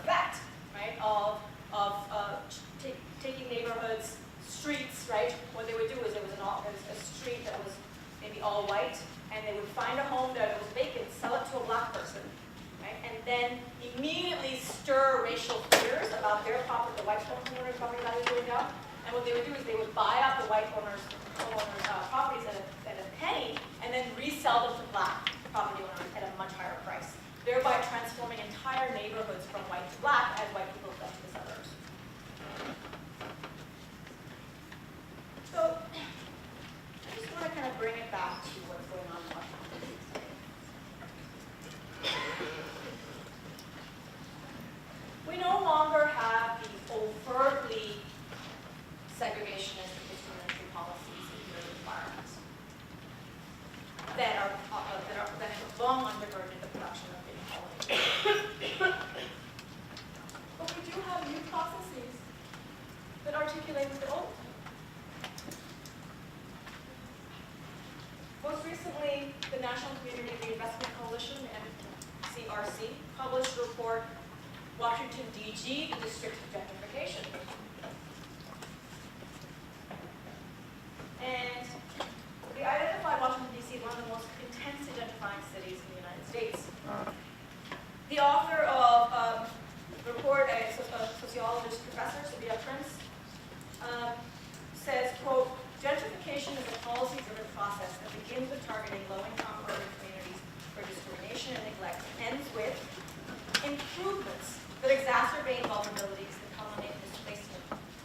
effect, right? Of taking neighborhoods, streets, right? What they would do is there was a street that was maybe all white, and they would find a home that was vacant, sell it to a black person, right? And then immediately stir racial fears about their property, the white homeowner's property value going down. And what they would do is they would buy up the white homeowners' properties at a penny, and then resell them to black property owners at a much higher price, thereby transforming entire neighborhoods from white to black as white people fled to the suburbs. So I just want to kind of bring it back to what's going on in Washington, D.C. We no longer have these overtly segregationist and discriminatory policies in urban environments that have long undergirded the production of inequality. But we do have new processes that articulate the old. Most recently, the National Community Reinvestment Coalition, NCRC, published a report, Washington, D.C., the District of Gentrification. And they identified Washington, D.C. as one of the most intense identifying cities in the United States. The author of the report, a sociologist professor, Sabina Prince, says, quote, gentrification is a policy-driven process that begins with targeting low-income urban communities for discrimination and neglect and ends with improvements that exacerbate vulnerabilities that culminate in displacement,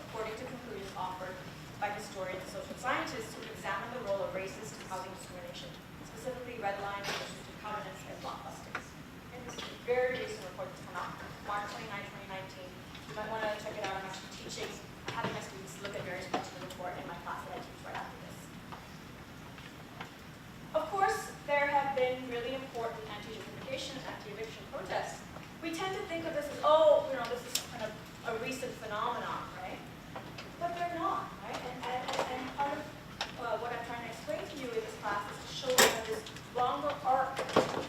according to conclusions offered by historians and social scientists who examine the role of racist housing discrimination, specifically redlining, restrictive covenants, and block bustings. And this is a very recent report that's come out, March 29, 2019. You might want to check it out. I'm actually teaching, having my students look at various parts of the report in my class that I teach right after this. Of course, there have been really important anti-gentrification and anti-eviction protests. We tend to think of this as, oh, this is kind of a recent phenomenon, right? But they're not, right? And part of what I'm trying to explain to you in this class is to show you this longer arc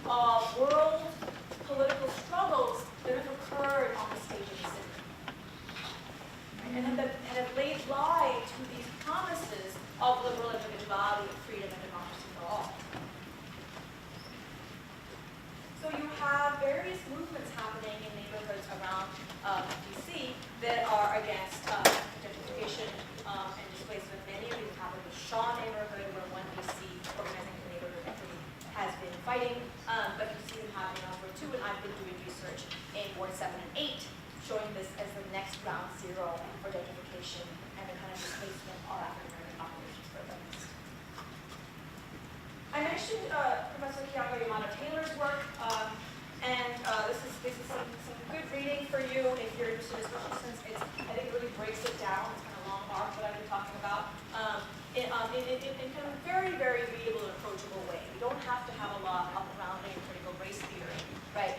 of world political struggles that have occurred on the stage of the city. Right? And have laid lie to these promises of liberal individuality, freedom, and democracy for all. So you have various movements happening in neighborhoods around D.C. that are against gentrification and displacement. Many of these happen in the Shaw neighborhood, where One D.C. Organizing for Neighborhood Equity has been fighting, but you see them happening elsewhere too, and I've been doing research in Ward 7 and 8, showing this as the next ground zero for gentrification and the kind of displacement of African-American populations further east. I mentioned Professor Kianga Yamada Taylor's work, and this is some good reading for you if you're interested, especially since I think it really breaks it down. It's kind of long arc that I've been talking about in kind of a very, very readable and approachable way. You don't have to have a lot of grounding in critical race theory, right?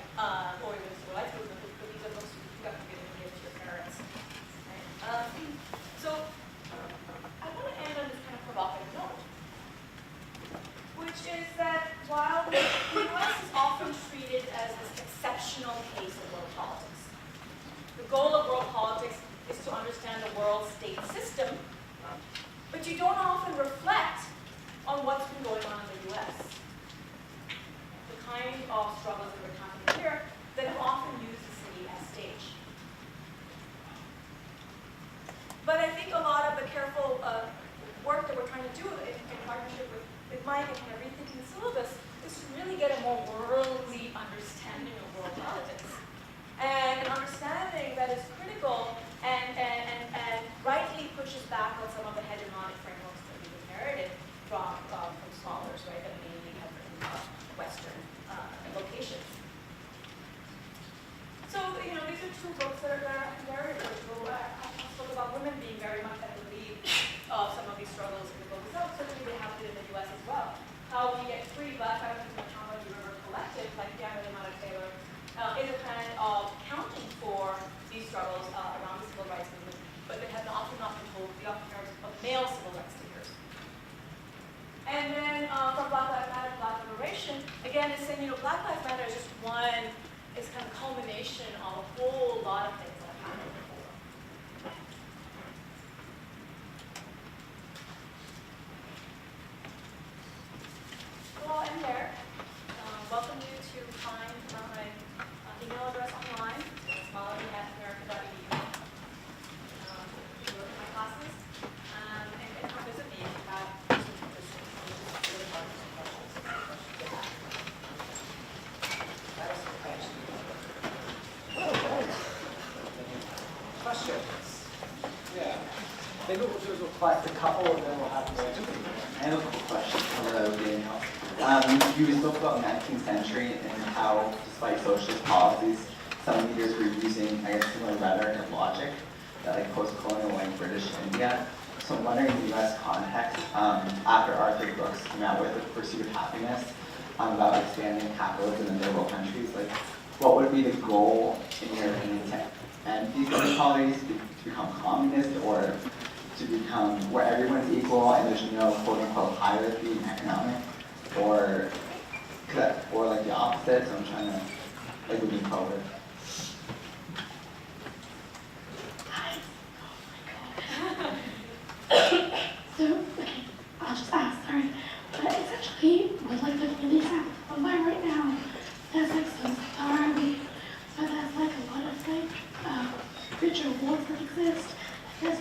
Or even civil rights movement, but these are books you've got to give to your parents. Right? So I want to end on this kind of provocative note, which is that while the U.S. is often treated as this exceptional case of world politics, the goal of world politics is to understand the world state system, but you don't often reflect on what's been going on in the U.S. The kind of struggles that are happening here that have often used the city as stage. But I think a lot of the careful work that we're trying to do in partnership with Mike and kind of rethinking the syllabus is to really get a more worldly understanding of world politics. And an understanding that is critical and rightly pushes back on some of the hegemonic frameworks that we've inherited from scholars, right, that mainly have written Western locations. So, these are two books that are very critical. I spoke about women being very much at the lead of some of these struggles in the book itself. Certainly they happen in the U.S. as well. How we get free Black feminists in the Chomagee River Collective, like Diana Limata Taylor, is a kind of accounting for these struggles around the civil rights movement, but they have often not been told the often of male civil rights figures. And then from Black Lives Matter to Black Liberation, again, it's saying, Black Lives Matter is just one, it's kind of culmination of a whole lot of things that have happened before. So I'll end there. Welcome you to find my email address online. It's molly@america.edu. You can look at my classes and come visit me if you have some interest in really hard Questions? Yeah. Maybe we'll do is we'll collect a couple and then we'll have the answer. I have a couple questions for the beginning. You spoke about 19th century and how, despite socialist policies, some leaders were using, similar rhetoric and logic that post-colonial British India. So I'm wondering, in the U.S. context, after Arthur Brooks came out with The Pursuit of Happiness about expanding capitalism in third world countries, what would be the goal, in your opinion, to end these inequalities, to become communist, or to become where everyone's equal and there's no quote-unquote hierarchy in economic, or the opposite? So I'm trying to move forward. So, I'll just ask, sorry, but essentially, with looking at the example of mine right now, there's some RMB, but there's a lot of ritual awards that exist. There's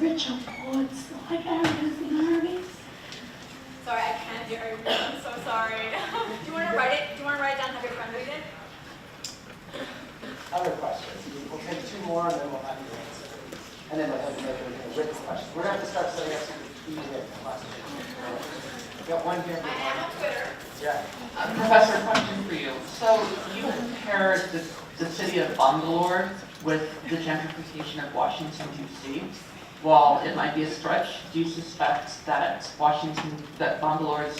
ritual awards, areas in armies. Sorry, I can't hear you. I'm so sorry. Do you want to write it? Do you want to write it down and have your friend read it? Other questions? We'll take two more and then we'll have you answer. And then we'll have you make a written question. We're going to have to start setting up some email questions. We got one here. I am on Twitter. Yeah. Professor, question for you. So you compared the city of Bangalore with the gentrification of Washington, D.C. While it might be a stretch, do you suspect that Bangalore's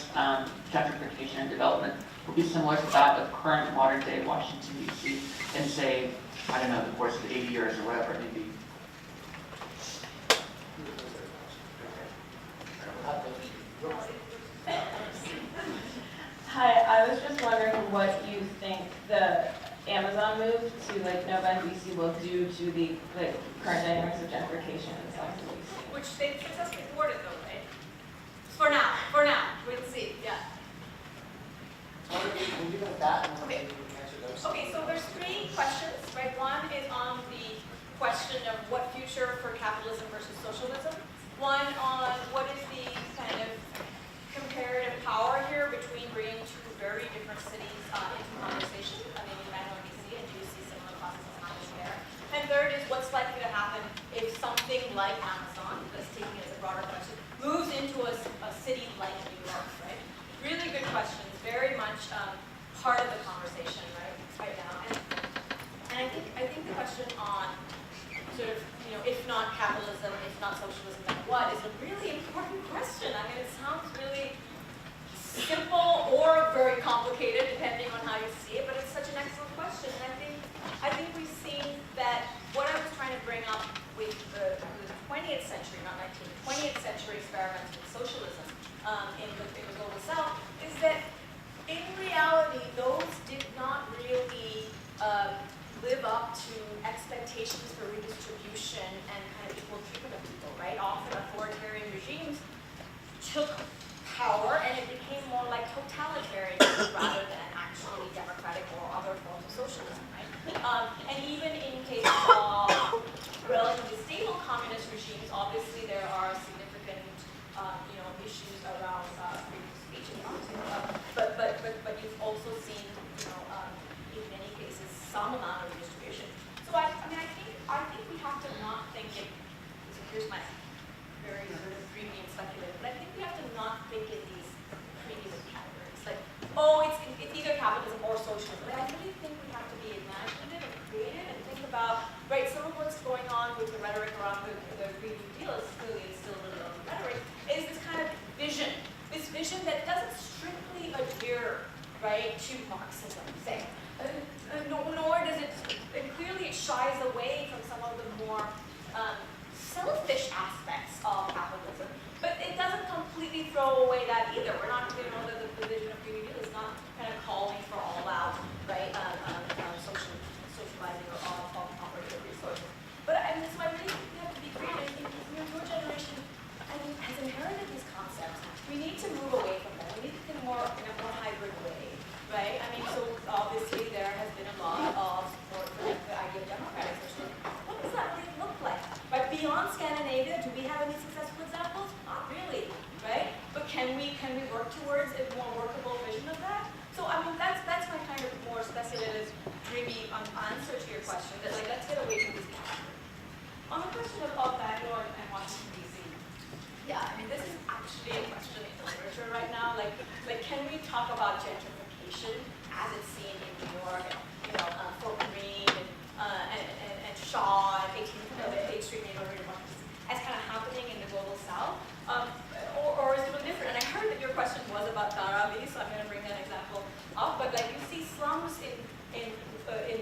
gentrification and development will be similar to that of current modern-day Washington, D.C. in, say, I don't know, the course of 80 years or whatever it may be? Hi, I was just wondering what you think the Amazon move to Nova and DC will do to the current dynamics of gentrification in South DC. Which they've successfully thwarted though, right? For now, wait and see, yeah. We'll leave it at that and Okay. maybe we can answer those. Okay, so there's three questions, right? One is on the question of what future for capitalism versus socialism. One on what is the kind of comparative power here between bringing two very different cities into conversation. I mean, in Bangalore and DC, and do you see similar processes happening there? And third is what's likely to happen if something like Amazon, let's take it as a broader question, moves into a city like New York, right? Really good questions, very much part of the conversation right now. And I think the question on sort of, if not capitalism, if not socialism, then what, is a really important question. I mean, it sounds really simple or very complicated, depending on how you see it, but it's such an excellent question. And I think we've seen that what I was trying to bring up with the 20th century, not 19th, 20th century experiments with socialism in the global south, is that in reality, those did not really live up to expectations for redistribution and kind of equal treatment of people, right? Often authoritarian regimes took power and it became more like totalitarianism rather than actually democratic or other forms of socialism, right? And even in cases of relatively stable communist regimes, obviously there are significant, issues around some amount of redistribution. So I think we have to not think it, so here's my very sort of dreamy and speculative, but I think we have to not think in these creative categories. Like, oh, it's either capitalism or socialism. But I really think we have to be imaginative and creative and think about, right, some of what's going on with the rhetoric around the Green New Deal is clearly still a little bit of rhetoric, is this kind of vision. This vision that doesn't strictly adhere, right, to Marxism, say. Nor does it, and clearly it shies away from some of the more selfish aspects of capitalism. But it doesn't completely throw away that either. We're not, you know, the vision of Green New Deal is not kind of calling for all out, right, socializing or all operating resources. But I mean, so I really think we have to be creative. I think your generation, I mean, has inherited these concepts. We need to move away from them. We need to think more in a more hybrid way, right? I mean, so obviously there has been a lot of support for the idea of democratic socialism. What does that really look like? Right? Beyond Scandinavia, do we have any successful examples? Not really, right? But can we work towards a more workable vision of that? So I mean, that's my kind of more speculative, dreamy answer to your question. That like, let's get away from these categories. On the question of Bangalore and Washington D.C. Yeah, I mean, this is actually a question in the literature right now. Like, can we talk about gentrification as it's seen in New York, and, you know, Fort Greene and Shaw and 8th Street neighborhood in Washington D.C. as kind of happening in the global South, or is it really different? And I heard that your question was about Dharavi, so I'm going to bring that example up. But like, you see slums in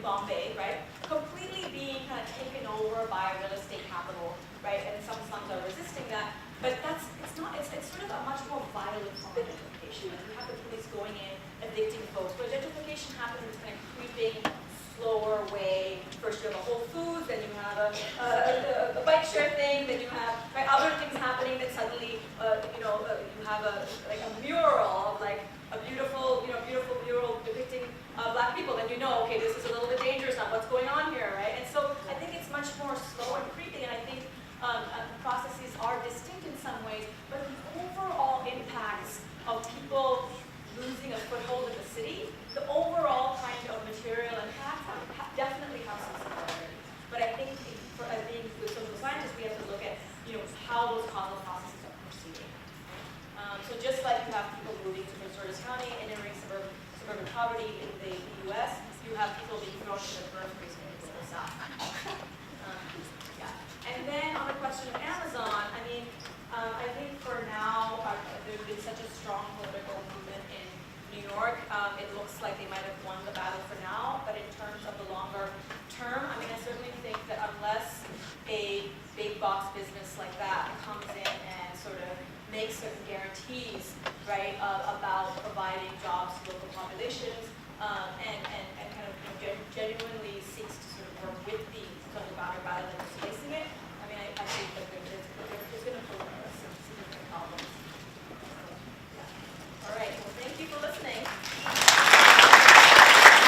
Bombay, right, completely being kind of taken over by real estate capital, right, and some slums are resisting that. But it's sort of a much more violent form of gentrification. Like, you have the police going in, evicting folks. But gentrification happens in kind of creeping, slower way. First you have a Whole Foods, then you have a bike share thing, then you have, right, other things happening that suddenly, you have a mural of like a beautiful mural depicting black people. Then you know, okay, this is a little bit dangerous now. What's going on here, right? And so I think it's much more slow and creeping, and I think processes are distinct in some ways, but the overall impacts of people losing a foothold in the city, the overall kind of material impact definitely have some similarities. But I think as being social scientists, we have to look at, you know, how those causal processes are proceeding. So just like you have people moving to Prince County, entering suburban poverty in the U.S., you have people being thrown to the peripheries in the South. And then on the question of Amazon, I mean, I think for now, there's been such a strong political movement in New York. It looks like they might have won the battle for now, but in terms of the longer term, I mean, I certainly think that unless a big box business like that comes in and sort of makes certain guarantees, right, about providing jobs to local populations, and kind of genuinely seeks to sort of work with the social boundary rather than